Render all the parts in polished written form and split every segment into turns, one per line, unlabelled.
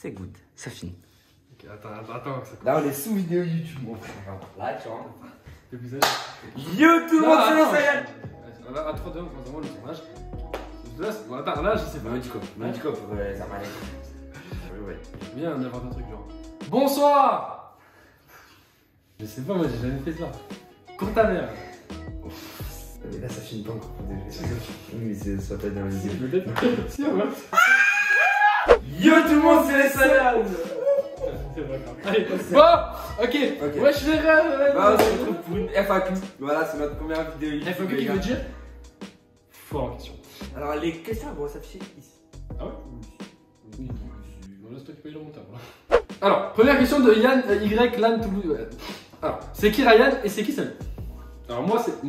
c'est good, ça finit.
Ok, attends.
Là, on est sous vidéo YouTube, mon frère. Là, tu vois.
Yo,
tout le monde, c'est le Saiyan.
À 3 2 on commence vraiment le tournage. Attends, là, je sais pas.
Mamadico, ça m'a l'air. Ouais.
Viens, on invente un truc genre. Bonsoir. Je sais pas, moi j'ai jamais fait ça. Cours ta mère.
Mais là, ça finit pas encore. Mais c'est soit pas dans les yeux.
Peut-être. Si, ouais.
Yo, tout le monde, c'est les Saiyans.
Allez, bon, ok. Ouais, je vais.
Bah, on se retrouve pour une FAQ. Voilà, c'est notre première vidéo YouTube.
FAQ qui veut dire fort en question.
Alors, les questions vont s'afficher ici.
Ah ouais? Oui. Laisse toi qui paye le montant. Alors, première question de Yann Y Lan Toulouse. Alors, c'est qui Ryan et c'est qui Samy? Alors, moi c'est
Ryan.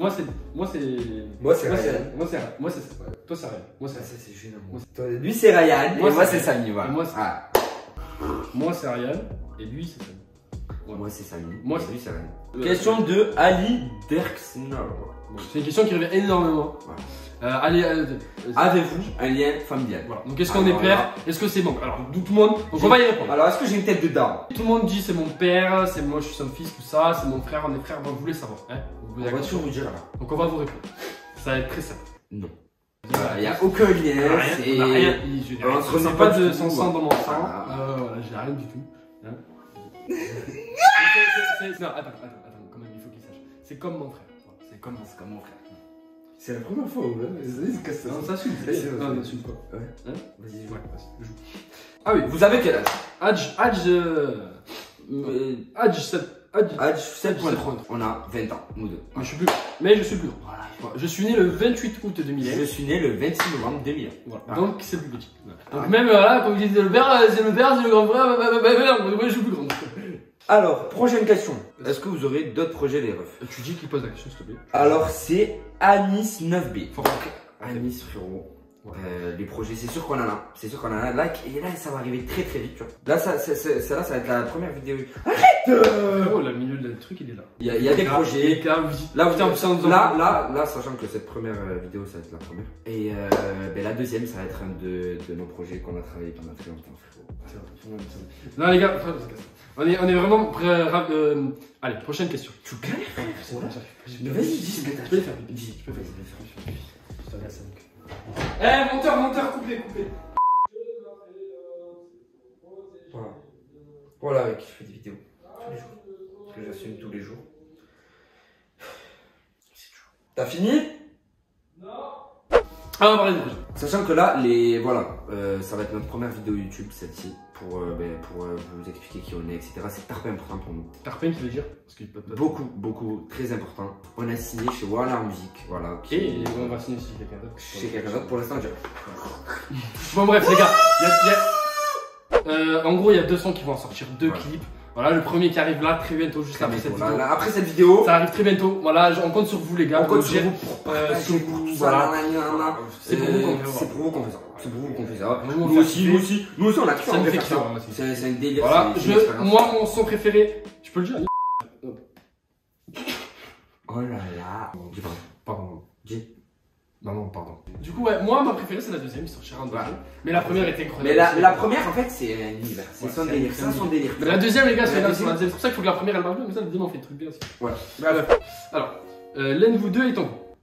Moi c'est Ryan. Toi c'est Ryan. Moi c'est
c'est gênant. Lui c'est Ryan et moi c'est Samy. Voilà.
Moi c'est Ryan et lui c'est Samy.
Ouais. Moi c'est Samy.
Moi c'est
lui c'est Ryan. Question de Ali Derksner.
C'est une question qui revient énormément.
Voilà.
Avez-vous
un lien familial?
Voilà. Donc est-ce qu'on est père? Est-ce que c'est bon? Alors tout le monde. Donc on va y répondre.
Alors est-ce que j'ai une tête de dame?
Tout le monde dit c'est mon père, c'est moi je suis son fils, tout ça, c'est mon frère, on est frères. Vous voulez savoir, hein?
On va toujours vous dire là.
Donc on va vous répondre. Ça va être très simple.
Non. Il n'y a aucun lien.
On ne se remet pas de son sang dans mon sang. Voilà, j'ai rien du tout. Hein? Non, attends, quand même, il faut qu'il sache. C'est comme mon frère. C'est comme mon frère.
C'est la première fois, ouais.
Non, ça suit. Non, ça suit pas.
Ouais.
Hein?
Vas-y,
ouais, joue. Ah oui,
vous avez quel âge?
Âge
7.3. On a 20 ans, nous deux.
Mais je suis plus grand. Voilà. Je suis né le 28 août 2001.
Je suis né le 26 novembre 2001.
Voilà. Donc c'est le plus petit. Donc même là, quand vous dites le père, c'est le grand frère, moi je suis plus grand.
Alors, prochaine question. Est-ce que vous aurez d'autres projets les refs?
Tu dis qui pose la question s'il te plaît.
Alors c'est Anis 9B. Anis frérot. Les projets, c'est sûr qu'on en a. C'est sûr qu'on en a. Là, et là, ça va arriver très très vite, tu vois. Là, ça va être la première vidéo. Arrête!
Oh, le milieu du truc, il est là.
Il y a des projets. Là, sachant que cette première vidéo, ça va être la première. Et la deuxième, ça va être un de nos projets qu'on a travaillé pendant très longtemps, frérot.
Non, les gars, on est vraiment prêts. Allez, prochaine question.
Tu galères, frère. Vas-y, dis ce que t'as.
Je peux le faire. Je peux le faire. Eh, monteur, coupez.
Voilà, avec qui je fais des vidéos tous les jours. Parce que j'assume tous les jours. T'as fini?
Non. Ah, on va parler de projet.
Sachant que là, ça va être notre première vidéo YouTube, celle-ci, pour vous expliquer qui on est, etc. C'est très important pour nous.
Tarpin qui veut dire
beaucoup, très important. On a signé chez Warner Music, voilà.
Et on va signer chez quelqu'un d'autre.
Chez quelqu'un d'autre, pour l'instant,
Bon, bref, les gars, en gros, il y a 2 sons qui vont en sortir, 2 clips. Voilà, le premier qui arrive là très bientôt, juste après cette vidéo.
Après cette vidéo,
ça arrive très bientôt. Voilà, on compte sur vous, les gars.
On compte sur vous pour partager tout ça.
C'est pour vous qu'on fait ça.
C'est pour vous qu'on fait ça. C'est pour vous qu'on fait ça. Nous aussi, on a kiffé en faire ça. C'est un délire.
Voilà, moi, mon son préféré, je peux le dire.
Oh là là.
Pardon. Non, pardon. Du coup,
ouais,
moi, ma préférée, c'est la deuxième, il sortira en deuxième. Mais la première était incroyable.
Mais la première, en fait, c'est un univers. C'est son délire. C'est son délire.
Mais la deuxième, les gars, c'est pour ça qu'il faut que la première, elle marche bien. Mais ça, le deuxième, on fait des trucs bien aussi.
Voilà.
Alors, l'un de vous deux est en gros.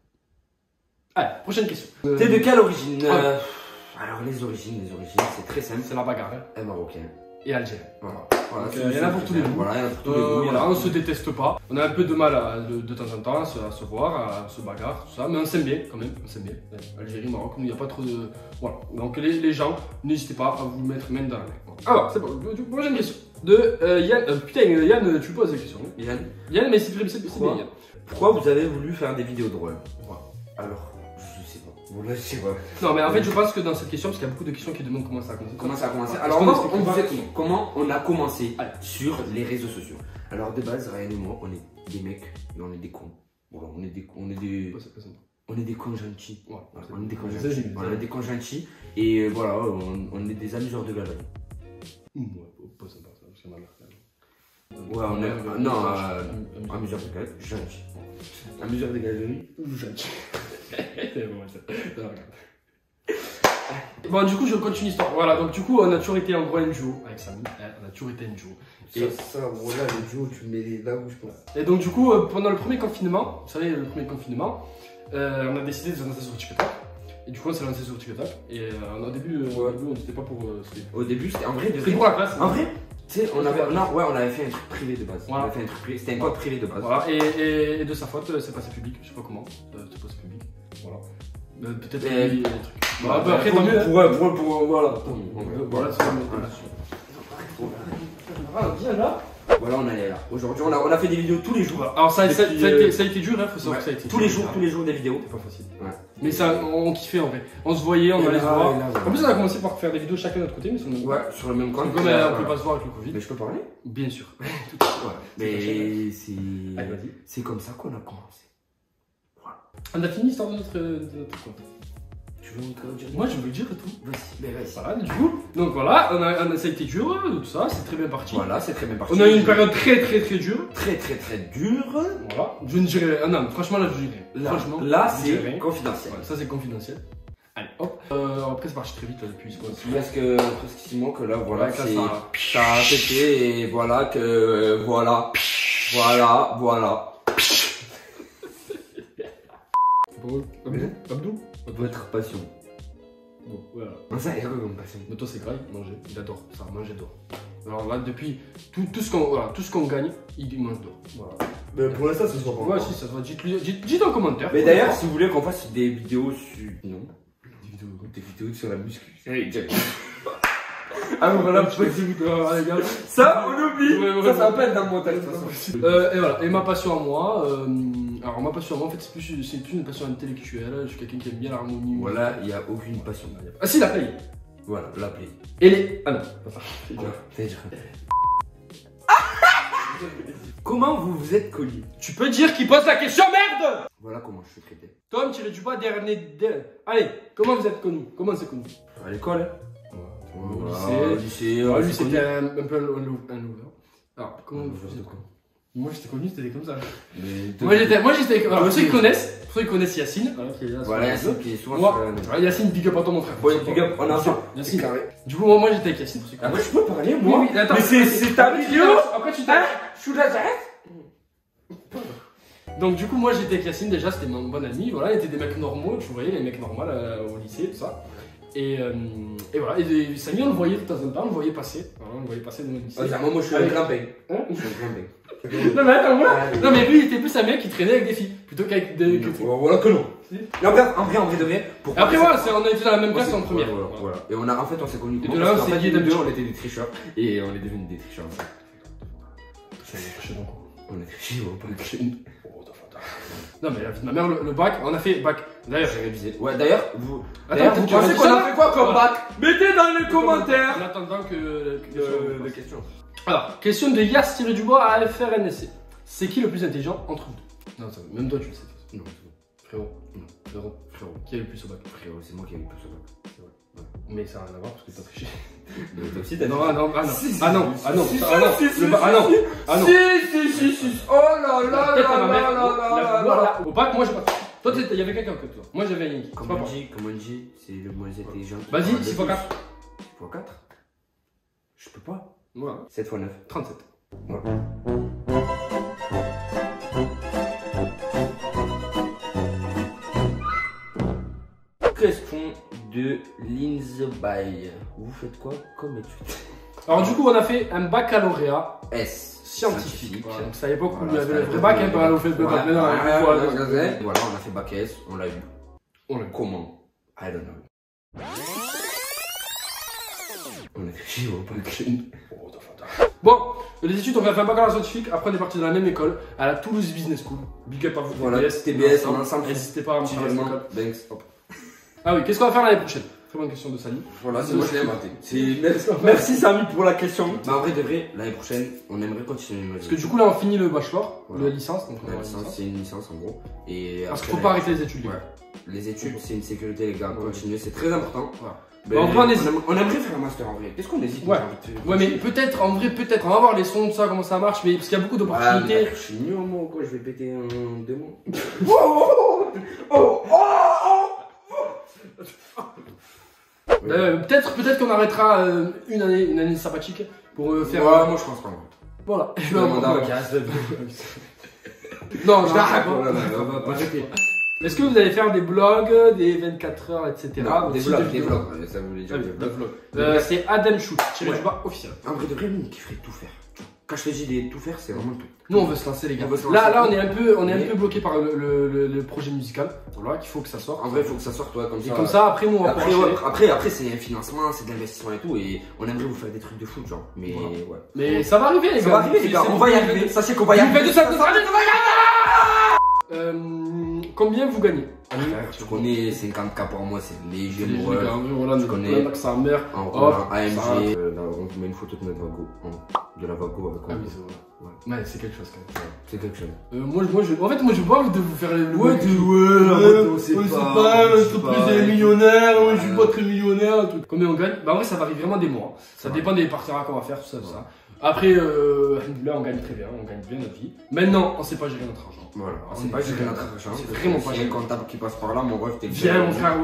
Allez, prochaine question.
T'es de quelle origine? Alors, les origines, c'est très simple.
C'est la bagarre.
Un Marocain.
Et Algérien.
Voilà.
Il y en a pour tous les goûts.
Voilà, il y en a pour tous les goûts.
On se déteste pas. On a un peu de mal de temps en temps à se voir, à se bagarre, tout ça. Mais on s'aime bien quand même. On s'aime bien. Algérie, Maroc, il n'y a pas trop de. Voilà. Donc les gens, n'hésitez pas à vous mettre main dans la main. Alors, c'est bon. Prochaine question. De Yann. Putain, Yann, tu poses la question. Yann, mais c'est bien Yann.
Pourquoi vous avez voulu faire des vidéos drôles? Alors. Non,
mais en fait, je pense que dans cette question, parce qu'il y a beaucoup de questions qui demandent comment ça a commencé.
Comment ça a commencé? Alors, moi, on vous explique comment on a commencé sur les réseaux sociaux. Alors, de base, Ryan et moi, on est des mecs, mais on est des cons. Voilà, on est des cons gentils. On est des cons gentils. On est des cons gentils. Et voilà, on est des amuseurs de galerie.
Ouais, pas sympa, ça, c'est ma mère.
Ouais, on est. Non, amuseurs de galerie, gentil. Amuseurs de galerie ou gentil.
Bon, du coup, je continue l'histoire. Voilà, donc du coup, on a toujours été en gros un duo avec Samy. On a toujours été un duo.
Ça, voilà, le duo, tu le mets là où je pense.
Et donc, du coup, pendant le premier confinement, vous savez, le premier confinement, on a décidé de se lancer sur TikTok. Et du coup, on s'est lancé sur TikTok. Et au début, on n'était pas pour.
Au début, c'était en vrai.
C'était pour la classe.
En vrai, tu sais, on avait fait un truc privé de base.
Voilà.
On avait fait un truc privé. C'était un code privé de base.
Voilà, et de sa faute, c'est passé public. Je sais pas comment. C'est passé public. Voilà. Peut-être qu'il y a des trucs. Bon, après, tant mieux.
Voilà.
Voilà, c'est viens là.
Voilà, on est là. Aujourd'hui, on a fait des vidéos tous les jours.
Alors, ça a été dur, hein, faut savoir que ça a été
tous les jours des vidéos.
C'est pas facile.
Ouais.
Mais ça, on kiffait en vrai. On se voyait, on allait se voir.
Là,
En plus, on a commencé par faire des vidéos chacun de notre côté, mais sur
ouais, sur le même compte.
Comme on peut pas se voir avec le Covid.
Mais je peux parler?
Bien sûr.
Mais c'est comme ça qu'on a commencé. Voilà.
On a fini l'histoire de notre compte.
Tu veux encore dire?
Moi, je veux dire tout.
Vas-y.
Voilà, du coup. Donc voilà, ça a été dur, tout ça, c'est très bien parti.
Voilà, c'est très bien parti.
On a eu une période très dure.
Très dure.
Voilà. Je ne dirai rien. Non, franchement, là, je dirai rien. Franchement,
là, c'est confidentiel.
Voilà, ça, c'est confidentiel. Allez, hop. Après, c'est parti très vite, là, depuis ce mois-ci.
Presque 6 mois que là, voilà,
Ouais,
ça a pété et voilà que. Voilà.
Bon, Abdou.
Votre passion.
Bon, voilà.
Ça, c'est quoi comme passion?
Mais toi, c'est grave, manger. Il adore ça, manger d'or. Alors là, depuis tout ce qu'on gagne, il mange d'or. Voilà.
Mais pour l'instant, ça se voit pas.
Ouais, si, ça se voit. Dites en commentaire.
Mais d'ailleurs, si vous voulez qu'on fasse des vidéos sur. Non. Des vidéos sur la muscu. Ah, voilà, ça, on oublie. Ça va pas être dans le montage.
Et voilà. Et ma passion à moi, alors ma passion à moi, en fait, c'est plus une passion intellectuelle. Je suis quelqu'un qui aime bien l'harmonie.
Voilà, il n'y a aucune passion.
Ah si, la play.
Voilà, la play.
Et les. Ah non, pas ça.
Comment vous vous êtes connus?
Tu peux dire qu'il pose la question, merde!
Voilà comment je suis traité.
Tom, tiré du bas, dernier. Allez, comment vous êtes connus? Comment on s'est connus?
À l'école.
Au lycée. Lui, c'était un peu un lover. Alors, comment vous êtes connus? Moi, j'étais connu, c'était comme ça. Moi, j'étais. Pour ceux qui connaissent Yacine.
Voilà, Yacine qui est souvent
sur Yacine, big up à toi, mon frère.
Ouais, big up, on a ça.
Yacine. Du coup, moi, j'étais avec Yacine.
Après, je peux parler, moi.
Oui, attends.
Mais c'est ta vidéo.
Après, tu
t'es. Je suis là,
donc, du coup, moi, j'étais avec Yacine, déjà, c'était mon bon ami. Voilà, il était des mecs normaux, tu voyais, les mecs normaux au lycée, tout ça. Et voilà, et Samy, on le voyait de temps en temps, on le voyait passer. Voilà, on le voyait passer dans le lycée.
Moi, je suis un camping. Je suis un camping.
Non mais attends, moi. Non mais lui il était plus un mec qui traînait avec des filles plutôt qu'avec des.
Voilà que non. En vrai de vrai.
Après voilà, on a été dans la même classe en première.
Voilà. Et on s'est connus.
Et de là on s'est dit
deux, on était des tricheurs et on est devenus des tricheurs.
Ça y est, triché donc.
On a triché, on a pas triché.
Non mais la vie de ma mère, le bac, on a fait bac. D'ailleurs
j'ai révisé. Ouais d'ailleurs vous.
Attends,
vous pensez qu'on a fait quoi comme bac? Mettez dans les commentaires.
En attendant que
les questions.
Alors, question de Yas tiré du bois à FRNSC. C'est qui le plus intelligent entre vous deux? Non, même toi tu le sais.
Non,
frérot. Non, frérot. Qui a eu le plus au bac?
Frérot, c'est moi qui ai eu le plus au bac.
Ouais. Mais ça n'a rien à voir parce que t'as triché.
Mais toi aussi t'as
non, Si. Oh là là. Au bac, moi j'ai pas. Toi, il y avait quelqu'un que toi. Moi j'avais Yankee.
Comme on dit, c'est le moins intelligent.
Vas-y, 6 x 4.
6 x 4 Je peux pas.
Voilà.
7 x 9.
37.
Voilà. Question de Linzebay. Vous faites quoi comme étude?
Alors du coup on a fait un baccalauréat
S
scientifique. Voilà. Donc c'est à l'époque où il y
voilà,
avait le vrai bac, hein, on fait le bac.
Voilà, on a fait bac S, on l'a eu. Comment? I don't know. On a triché ou pas?
Bon, les études, on a fait un baccalauréat scientifique, après on est parti dans la même école, à la Toulouse Business School. Big up à vous.
Voilà, TBS en ensemble.
N'hésitez pas à me faire
Thanks.
Ah oui, qu'est-ce qu'on va faire l'année prochaine? Très bonne question de Samy.
Voilà, c'est moi qui l'ai inventé. Merci Samy pour la question. Mais en vrai de vrai, l'année prochaine, on aimerait continuer.
Parce que du coup là on finit le bachelor,
voilà.
La licence. Donc
la licence, c'est une licence en gros. Et
parce qu'il faut pas arrêter les études.
Ouais. Les études, c'est une sécurité les gars. Continuer, c'est très important.
Voilà.
Ben, on aimerait faire un master en vrai. Qu'est-ce qu'on hésite?
Ouais, mais peut-être, en vrai, peut-être. On va voir les sons, tout ça, comment ça marche, mais parce qu'il y a beaucoup d'opportunités.
Je suis nul en mots, quoi. Je vais péter en 2 mots.
Peut-être qu'on arrêtera une année sympathique pour faire.
Ouais, moi je pense pas.
Voilà.
Non,
Non,
on va pas arrêter.
Est-ce que vous allez faire des vlogs, des 24 heures, etc.
Des vlogs, ça voulait dire des vlogs.
C'est Adam Shoot, tiré du bas officiel.
En vrai de vrai, nous on kifferait tout faire. Quand je te dis des tout faire, c'est vraiment tout.
Nous on veut se lancer les gars. Là on est un peu bloqué par le projet musical. Voilà, qu'il faut que ça sorte.
En vrai, il faut que ça sorte, toi, comme ça.
Et comme ça, après nous on va
après c'est un financement, c'est de l'investissement et tout. Et on aimerait vous faire des trucs de foot, genre. Mais
voilà.
Ouais.
Mais ça va arriver, les gars.
Ça va arriver, les gars. On va y arriver. Sachez qu'on va y arriver.
Combien vous gagnez?
Tu connais 50K pour moi, c'est léger.
Voilà,
tu connais.
Sa mère.
En roulant AMG, on te met une photo de notre Vago. De la Vago avec.
Ah oui, c'est vrai. Ouais, c'est quelque chose quand même.
C'est quelque chose.
En fait, moi, j'ai pas envie de vous faire le.
On sait pas,
entreprise est millionnaire, je suis pas très millionnaire. Combien on gagne? Bah, en vrai, ça varie vraiment des mois. Ça dépend des partenariats qu'on va faire, tout ça. Après, là, on gagne très bien, on gagne bien notre vie. Maintenant, on sait pas gérer notre argent.
Voilà, on sait pas gérer notre argent.
C'est vraiment pas
gérer. Un comptable qui passe par là, mon ref, t'es
viens, mon frère,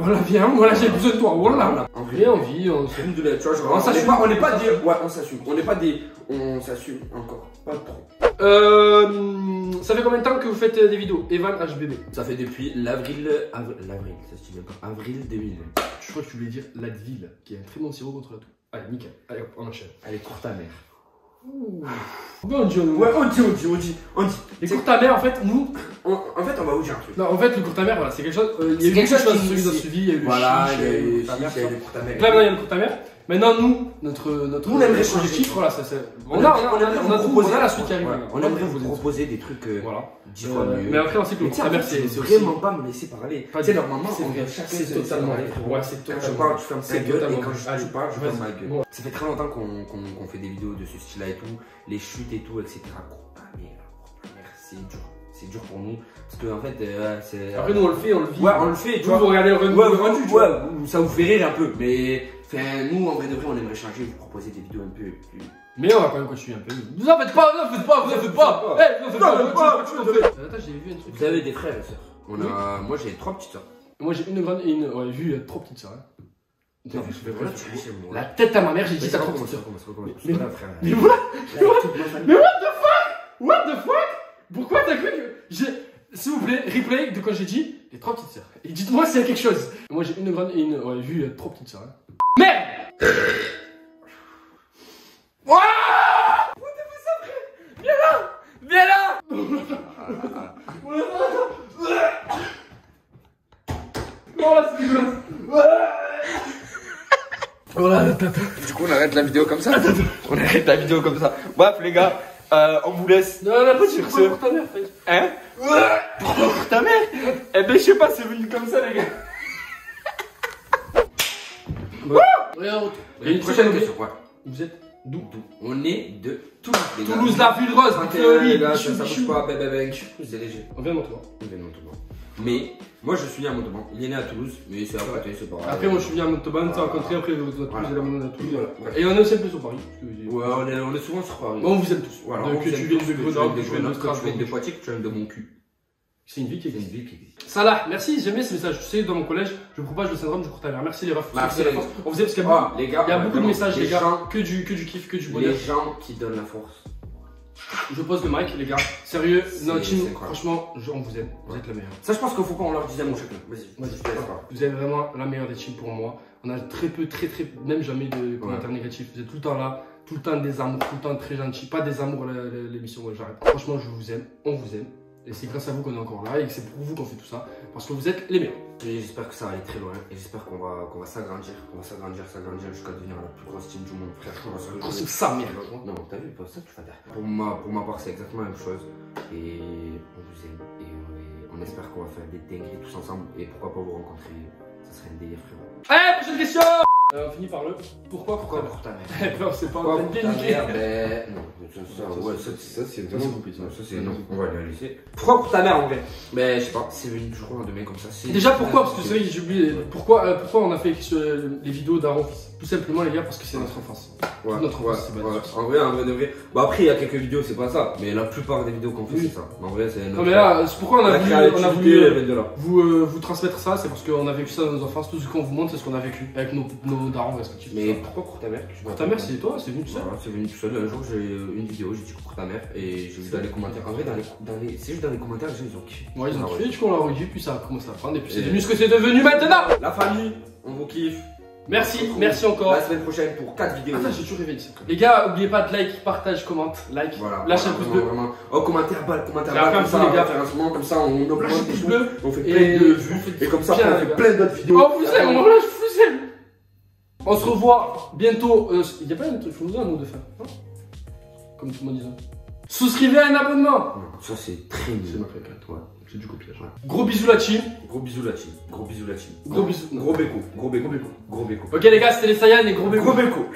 voilà, j'ai besoin de toi, voilà. Et on vit, on se.
Tu vois, on s'assume. On n'est pas des. Ouais, on s'assume. On n'est pas des. On s'assume encore. Pas trop.
Ça fait combien de temps que vous faites des vidéos, Evan HBB?
Ça fait depuis l'avril, ça se dit même pas, avril 2020.
Je crois que tu voulais dire l'Advil, qui est un très bon sirop contre la toux. Allez, nickel. Allez, hop, on enchaîne.
Allez, cours ta mère.
On dit. Les cours ta mère, en fait, nous.
En fait, on va vous dire un truc.
Non, en fait, le cours ta mère, voilà, c'est quelque chose. Il y a eu quelque chose qui nous a suivi, il y a eu le
voilà, il y a eu
le cours ta mère.
Là,
maintenant, il y a le cours ta mère. Maintenant, nous, notre
on aimerait changer
de chiffre, voilà, ça.
On a
la suite qui arrive.
On aimerait vous proposer des trucs.
Voilà.
10 fois mieux.
Mais après, on sait que le cours ta mère, c'est
vraiment pas me laisser parler.
Tu sais,
leur maman,
c'est totalement. Ouais, c'est
totalement. Quand je parle, tu fermes ta gueule, et quand tu parles, je ferme ma gueule. Ça fait très longtemps qu'on fait des vidéos de ce style-là et tout, les chutes et tout, etc. C'est dur pour nous. Parce que en fait, c'est.
Après, nous on le fait, on le vit.
Ouais, on le fait, tu vois.
Vous regardez le rendu,
tu vois. Ça vous fait rire un peu. Mais nous, en vrai de vrai, on aimerait changer, vous proposer des vidéos un peu plus.
Mais on va quand même continuer un peu. Vous en faites pas, vous en faites pas. Attends, j'ai vu un truc.
Vous avez des frères et sœurs. Moi, j'ai 3 petites sœurs.
Moi, j'ai une grande et une. Ouais, vu, il y a 3 petites sœurs.
Non,
la tête à ma mère, j'ai dit ça trop petites sœurs. Mais what the fuck? Pourquoi t'as cru que s'il vous plaît, replay de quand j'ai dit les 3 petites sœurs. Et dites-moi s'il y a quelque chose. Moi j'ai une grande et une. Ouais, vu, il y a 3 petites sœurs. Merde! Wouah! Viens là! Oh là, c'est dégueulasse! Voilà,
du coup, on arrête la vidéo comme ça. Bref, les gars. On vous laisse.
Non, pas sur ce. Pour ta mère,
hein? Pour ta mère? Eh ben, je sais pas, c'est venu comme ça, les gars.
Regarde,
il y a une prochaine question, quoi.
Vous êtes d'où?
On est de Toulouse, les gars.
Toulouse, la ville rose,
les gars, ça bouge pas, c'est léger.
On vient de Montauban.
Mais moi je suis né à Montauban. Il est né à Toulouse, mais c'est à côté, c'est pas grave.
Après, moi je suis né à Montauban, on s'est rencontrés, après Toulouse et la Toulouse. Et on est aussi un peu sur Paris.
Ouais, on est souvent sur Paris.
On vous aime tous.
Voilà,
que tu viennes de Grenoble, que tu viennes de Strasbourg,
tu viennes de Poitiers, que tu viennes de mon cul.
C'est une vie qui existe. Salah, merci, j'aime bien ce message. Tu sais, dans mon collège, je propage le syndrome du cours ta mère. Merci les refs.
Merci.
On vous aime parce qu'il y a beaucoup de messages, les gars. Que du kiff, que du bonheur.
Les gens qui donnent la force.
Je pose le mic, les gars. Sérieux, notre team, franchement, on vous aime. Vous êtes la meilleure.
Ça, je pense qu'il faut qu'on leur dise à mon chacun. Vas-y.
Vous êtes vraiment la meilleure des teams pour moi. On a très peu, même jamais de commentaires négatifs. Vous êtes tout le temps là, tout le temps des amours, tout le temps très gentil. Pas des amours, l'émission, moi j'arrête. Franchement, je vous aime, on vous aime. Et c'est grâce à vous qu'on est encore là et que c'est pour vous qu'on fait tout ça. Parce que vous êtes les meilleurs.
J'espère que ça va aller très loin. Et j'espère qu'on va s'agrandir. On va s'agrandir jusqu'à devenir la plus grosse team du monde, frère.
C'est ça, merde.
Non, t'as vu, pas ça, tu vas dire. Pour ma part, c'est exactement la même chose. Et on vous aime. Et on espère qu'on va faire des dingueries tous ensemble. Et pourquoi pas vous rencontrer. Ça serait un délire, frérot.
Allez, prochaine question! On finit par le pourquoi pour ta mère. Non, c'est pas un bien niqué.
Non, ça c'est vraiment compliqué. Ça c'est non, on va la laisser. Pourquoi pour ta mère en vrai? Mais je sais pas, c'est venu toujours demain comme ça.
Déjà pourquoi? Parce que c'est vrai que j'ai oublié. Pourquoi on a fait les vidéos d'Aaron Fils? Tout simplement, les gars, parce que c'est notre enfance.
Ouais,
Notre enfance, c'est
ouais. En vrai, de vrai. Bon, après, il y a quelques vidéos, c'est pas ça. Mais la plupart des vidéos qu'on fait,
Oui.
c'est ça. En vrai, c'est.
Non, mais là, c'est pourquoi on a voulu
de là.
vous transmettre ça, c'est parce qu'on a vécu ça dans nos enfances. Tout ce qu'on vous montre, c'est ce qu'on a vécu avec nos darons respectifs.
Mais pourquoi Cours ta mère?
Pour ta mère, c'est toi, c'est venu tout seul.
Voilà, c'est venu tout seul. Un jour, j'ai une vidéo, j'ai dit Cours ta mère. Et j'ai vu dans les commentaires. En vrai, c'est juste dans les commentaires, les gens, ils ont kiffé.
Ouais, ils ont kiffé, du coup, on l'a redit, puis ça a commencé à prendre. Et puis c'est devenu ce que c'est devenu maintenant.
La famille, on vous kiffe.
Merci encore.
La semaine prochaine pour 4 vidéos.
Attends, j'ai toujours réveillé ça. Les gars, n'oubliez pas de like, partage, commente, like.
Voilà.
Lâchez un pouce bleu.
Vraiment. Oh, commentaire balle,
Comme ça, les gars.
Comme ça, on augmente
Lâchez un pouce bleu.
On fait plein de vues. Et comme ça, on fait plein d'autres vidéos.
Oh, vous aime, on lâche, vous aime. On se revoit bientôt. Il n'y a pas un truc, je vous ai un mot de fin. Hein, comme tout le monde disait. Souscrivez à un abonnement.
Ça, c'est très nul.
C'est ma fréquente.
Ouais.
C'est du copiage. Ouais. Gros bisous la team.
Gros bisous la team. Gros bisous la team.
Gros bisous.
Gros béco.
Gros béco.
Gros béco.
Ok les gars, c'était les Saiyans et gros béco.
Gros béco.